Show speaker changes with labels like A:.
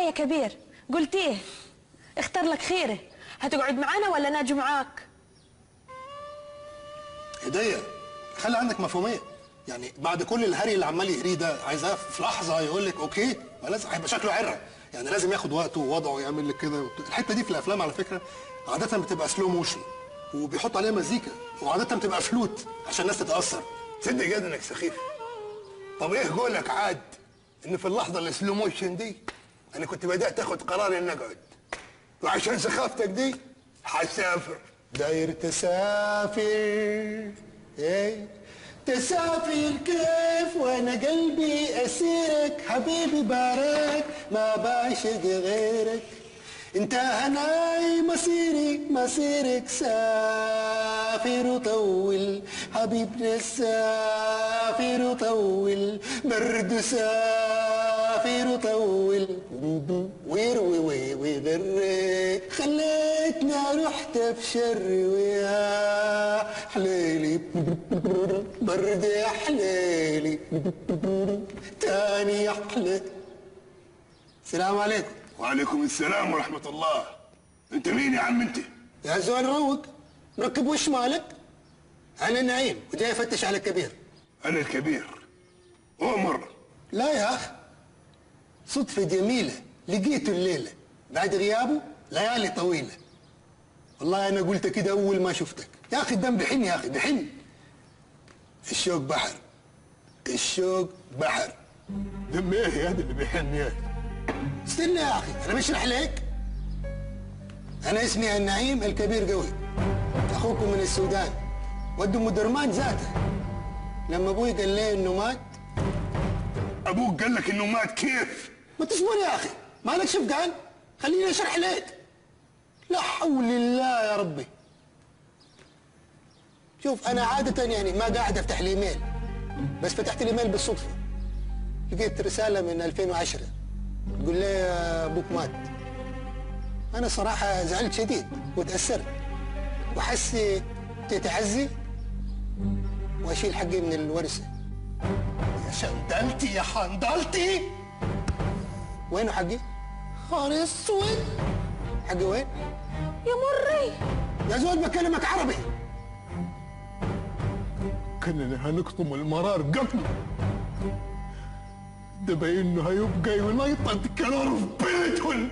A: يا كبير، قلت ايه؟ اختار لك خيره، هتقعد معانا ولا ناجي معاك؟
B: هدية، خلي عندك مفهومية. يعني بعد كل الهري اللي عمال يهريه ده عايزاه في لحظة يقول لك اوكي؟ ما لازم، هيبقى شكله عرة. يعني لازم ياخد وقته ووضعه يعمل لك كده. الحتة دي في الأفلام على فكرة عادة بتبقى سلو موشن وبيحط عليها مزيكا، وعادة بتبقى فلوت عشان الناس تتأثر.
C: تصدق جد انك سخيف. طب ايه قولك عاد ان في اللحظه السلو موشن دي انا كنت بدات اخد قرار اني اقعد، وعشان سخافتك دي حسافر.
B: داير تسافر، ايه تسافر كيف وانا قلبي اسيرك حبيبي بارك ما بعشق غيرك. انت هناي مصيرك سافر وطول حبيبنا سافر وطول برد سافر وطول ويروي ويغرك خليتنا رحت في شر ويا حليلي برد يا حليلي تاني يا حليلي. السلام عليكم.
C: وعليكم السلام ورحمه الله. انت مين يا عم انت؟
B: يا زول روق، مركب وش مالك؟ انا نعيم وجاي افتش على الكبير.
C: انا الكبير؟ عمر؟
B: لا يا اخ، صدفة جميلة لقيته الليلة بعد غيابه ليالي طويلة. والله انا قلت كده اول ما شفتك. يا اخي الدم بحن، يا اخي بحن. الشوق بحر، الشوق بحر.
C: دم ايه يا اللي بيحن يا؟
B: استنى يا اخي انا بشرح لك. انا اسمي النعيم الكبير قوي، اخوكم من السودان، ود ام درمان ذاته. لما ابوي قال لي انه مات.
C: ابوك قال لك انه مات كيف؟
B: ما تصبر يا اخي، مالك شفقان؟ خليني اشرح لك. لا حول الله يا ربي. شوف انا عادة يعني ما قاعد افتح الايميل، بس فتحت الايميل بالصدفة. لقيت رسالة من 2010 تقول لي ابوك مات. انا صراحة زعلت شديد وتأثرت وحسيت تتعزي واشيل حقي من الورثة.
C: يا شندلتي يا حندلتي.
B: وينه حقي؟ خار اسود. حقي وين؟
A: يا مري
B: يا زول بكلمك عربي.
C: كاننا هنقطم المرار قبله. ده باين انه هيبقى ينيطد كنار في بيتهم.